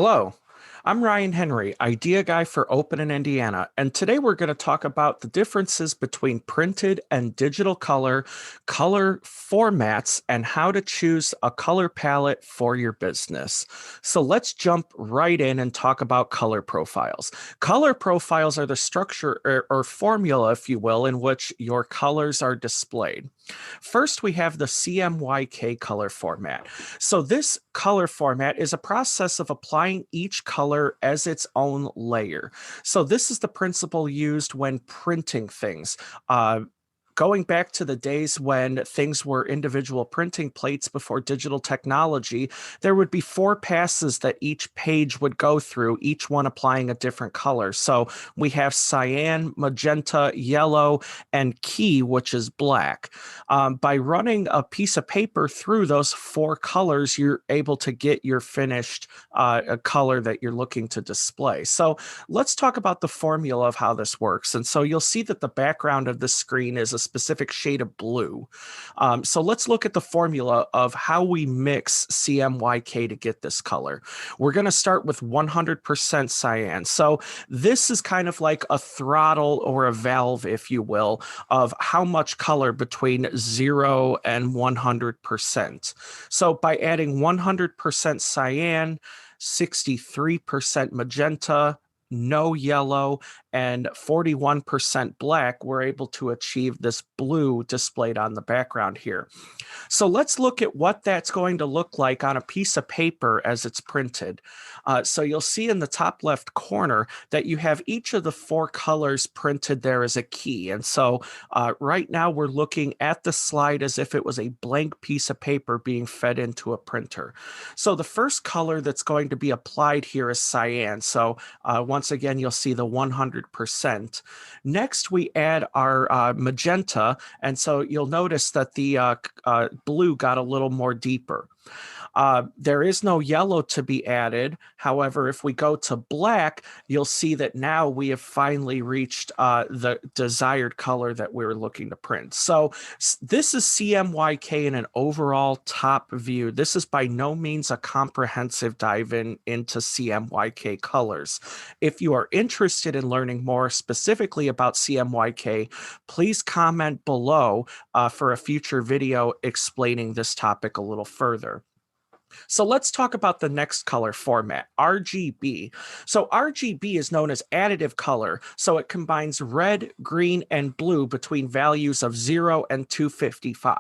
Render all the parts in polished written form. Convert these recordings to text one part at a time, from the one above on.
Hello, I'm Ryan Henry, idea guy for Open in Indiana, and today we're going to talk about the differences between printed and digital color formats, and how to choose a color palette for your business. So let's jump right in and talk about color profiles. Color profiles are the structure or formula, if you will, in which your colors are displayed. First, we have the CMYK color format. So this color format is a process of applying each color as its own layer. So this is the principle used when printing things. Going back to the days when things were individual printing plates before digital technology, there would be four passes that each page would go through, each one applying a different color. So we have cyan, magenta, yellow, and key, which is black. By running a piece of paper through those four colors, you're able to get your finished a color that you're looking to display. So let's talk about the formula of how this works. And so you'll see that the background of the screen is a specific shade of blue. So let's look at the formula of how we mix CMYK to get this color. We're going to start with 100% cyan. So this is kind of like a throttle or a valve, if you will, of how much color between 0 and 100%. So by adding 100% cyan, 63% magenta, no yellow, and 41% black, we're able to achieve this blue displayed on the background here. So let's look at what that's going to look like on a piece of paper as it's printed. So you'll see in the top left corner that you have each of the four colors printed there as a key. And so right now we're looking at the slide as if it was a blank piece of paper being fed into a printer. So the first color that's going to be applied here is cyan. So once again, you'll see the 100%. Next, we add our magenta. And so you'll notice that the blue got a little more deeper. There is no yellow to be added. However, if we go to black, you'll see that now we have finally reached the desired color that we're looking to print. So this is CMYK in an overall top view. This is by no means a comprehensive dive into CMYK colors. If you are interested in learning more specifically about CMYK, please comment below for a future video explaining this topic a little further. So let's talk about the next color format, RGB. So RGB is known as additive color. So it combines red, green, and blue between values of 0 and 255.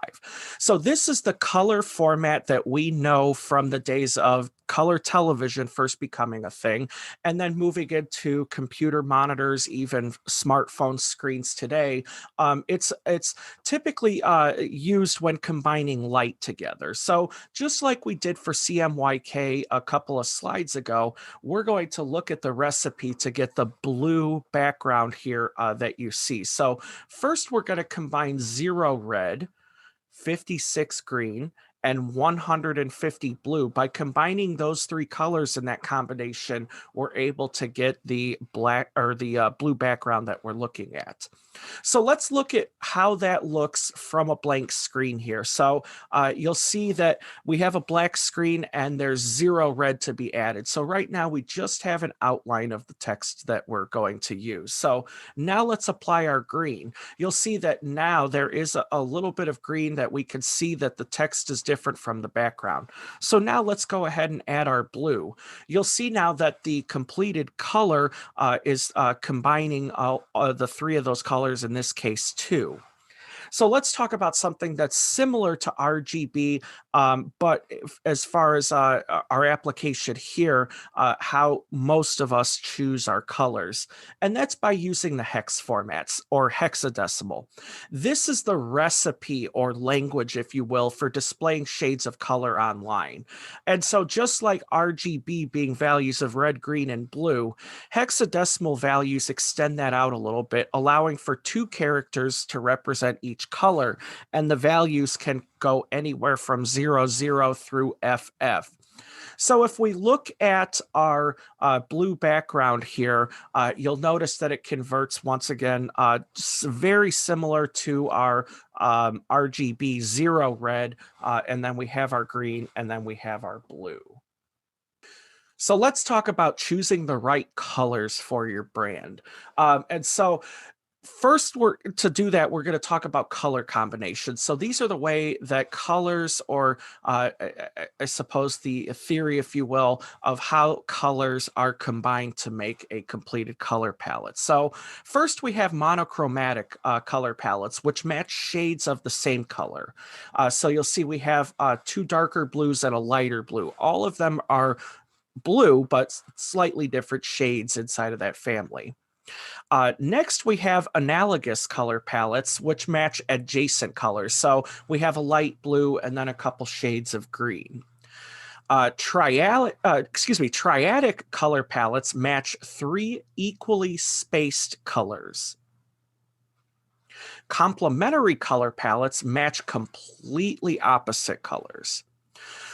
So this is the color format that we know from the days of color television first becoming a thing, and then moving into computer monitors, even smartphone screens today. It's typically used when combining light together. So just like we did for CMYK a couple of slides ago, we're going to look at the recipe to get the blue background here that you see. So first we're going to combine 0 red, 56 green, and 150 blue. By combining those three colors in that combination, we're able to get the black or the blue background that we're looking at. So let's look at how that looks from a blank screen here. So you'll see that we have a black screen and there's 0 red to be added. So right now we just have an outline of the text that we're going to use. So now let's apply our green. You'll see that now there is a little bit of green that we can see that the text is different from the background. So now let's go ahead and add our blue. You'll see now that the completed color is combining the three of those colors, in this case, 2. So let's talk about something that's similar to RGB, but as far as our application here, how most of us choose our colors, and that's by using the hex formats or hexadecimal. This is the recipe or language, if you will, for displaying shades of color online. And so just like RGB being values of red, green, and blue, hexadecimal values extend that out a little bit, allowing for 2 characters to represent each color, and the values can go anywhere from 00 through FF. So if we look at our blue background here, you'll notice that it converts once again, very similar to our RGB 0 red, and then we have our green, and then we have our blue. So let's talk about choosing the right colors for your brand. And so first, to do that, we're going to talk about color combinations. So these are the way that colors, or I suppose the theory, if you will, of how colors are combined to make a completed color palette. So first, we have monochromatic color palettes, which match shades of the same color. So you'll see we have two darker blues and a lighter blue. All of them are blue, but slightly different shades inside of that family. Next, we have analogous color palettes, which match adjacent colors. So we have a light blue and then a couple shades of green. Triadic color palettes match three equally spaced colors. Complementary color palettes match completely opposite colors.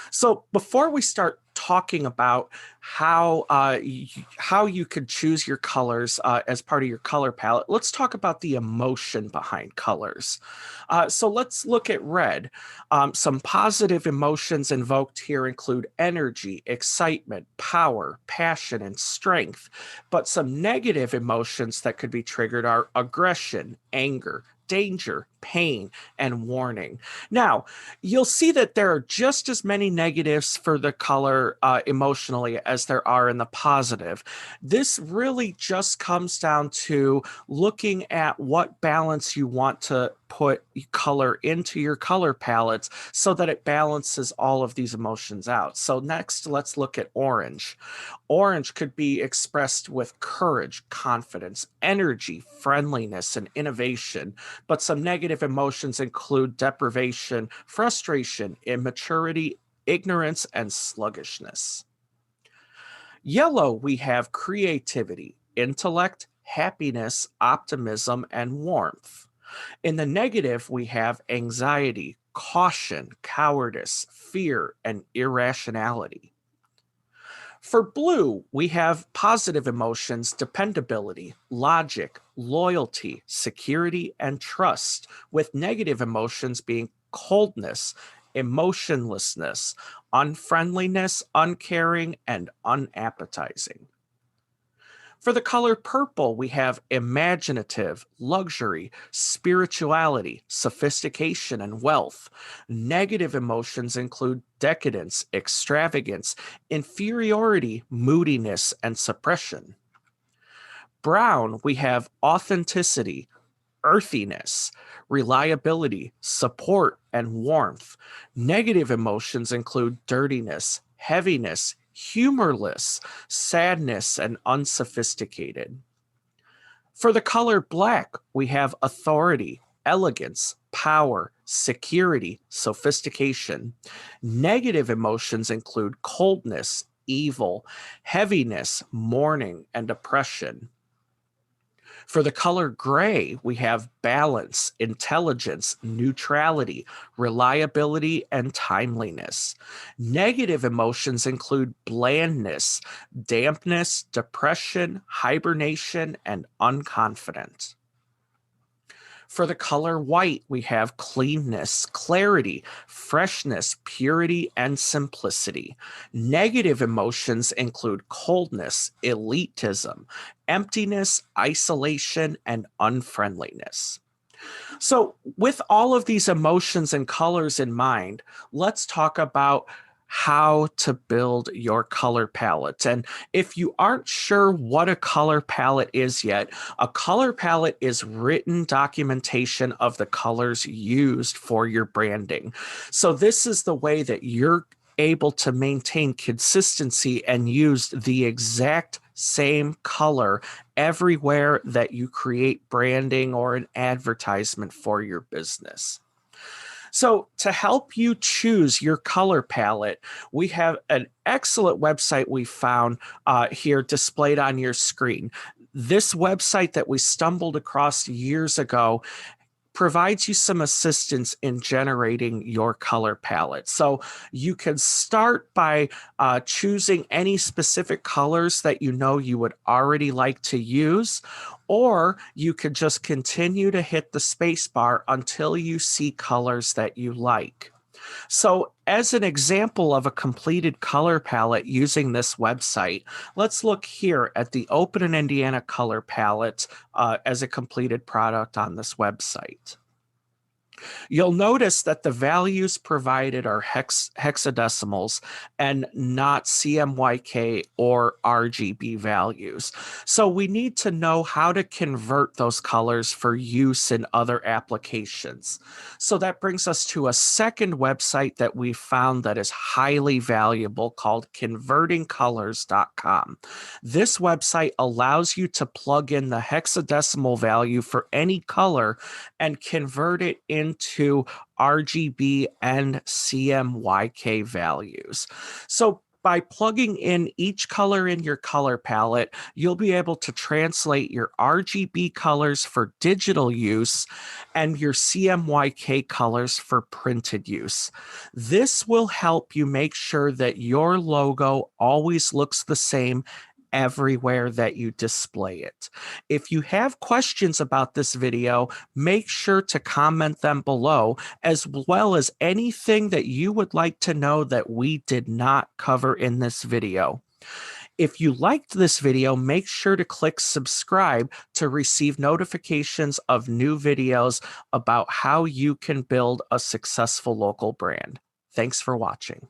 So before we start talking about how you could choose your colors as part of your color palette, let's talk about the emotion behind colors. So let's look at red. Some positive emotions invoked here include energy, excitement, power, passion, and strength. But some negative emotions that could be triggered are aggression, anger, danger, pain, and warning. Now, you'll see that there are just as many negatives for the color emotionally as there are in the positive. This really just comes down to looking at what balance you want to put color into your color palettes so that it balances all of these emotions out. So next, let's look at orange. Orange could be expressed with courage, confidence, energy, friendliness, and innovation, but some negative emotions include deprivation, frustration, immaturity, ignorance, and sluggishness. Yellow, we have creativity, intellect, happiness, optimism, and warmth. In the negative, we have anxiety, caution, cowardice, fear, and irrationality. For blue, we have positive emotions, dependability, logic, loyalty, security, and trust, with negative emotions being coldness, emotionlessness, unfriendliness, uncaring, and unappetizing. For the color purple, we have imaginative, luxury, spirituality, sophistication, and wealth. Negative emotions include decadence, extravagance, inferiority, moodiness, and suppression. Brown, we have authenticity, earthiness, reliability, support, and warmth. Negative emotions include dirtiness, heaviness, humorless, sadness, and unsophisticated. For the color black, we have authority, elegance, power, security, sophistication. Negative emotions include coldness, evil, heaviness, mourning, and oppression. For the color gray, we have balance, intelligence, neutrality, reliability, and timeliness. Negative emotions include blandness, dampness, depression, hibernation, and unconfident. For the color white, we have cleanness, clarity, freshness, purity, and simplicity. Negative emotions include coldness, elitism, emptiness, isolation, and unfriendliness. So, with all of these emotions and colors in mind, let's talk about how to build your color palette. And if you aren't sure what a color palette is yet, a color palette is written documentation of the colors used for your branding. So, this is the way that you're able to maintain consistency and use the exact same color everywhere that you create branding or an advertisement for your business. So, to help you choose your color palette, we have an excellent website we found here displayed on your screen. This website that we stumbled across years ago provides you some assistance in generating your color palette. So you can start by choosing any specific colors that you know you would already like to use, or you could just continue to hit the space bar until you see colors that you like. So, as an example of a completed color palette using this website, let's look here at the Open in Indiana color palette as a completed product on this website. You'll notice that the values provided are hexadecimals and not CMYK or RGB values. So we need to know how to convert those colors for use in other applications. So that brings us to a second website that we found that is highly valuable called convertingcolors.com. This website allows you to plug in the hexadecimal value for any color and convert it into RGB and CMYK values. So by plugging in each color in your color palette, you'll be able to translate your RGB colors for digital use and your CMYK colors for printed use. This will help you make sure that your logo always looks the same everywhere that you display it. If you have questions about this video, make sure to comment them below, as well as anything that you would like to know that we did not cover in this video. If you liked this video, make sure to click subscribe to receive notifications of new videos about how you can build a successful local brand. Thanks for watching.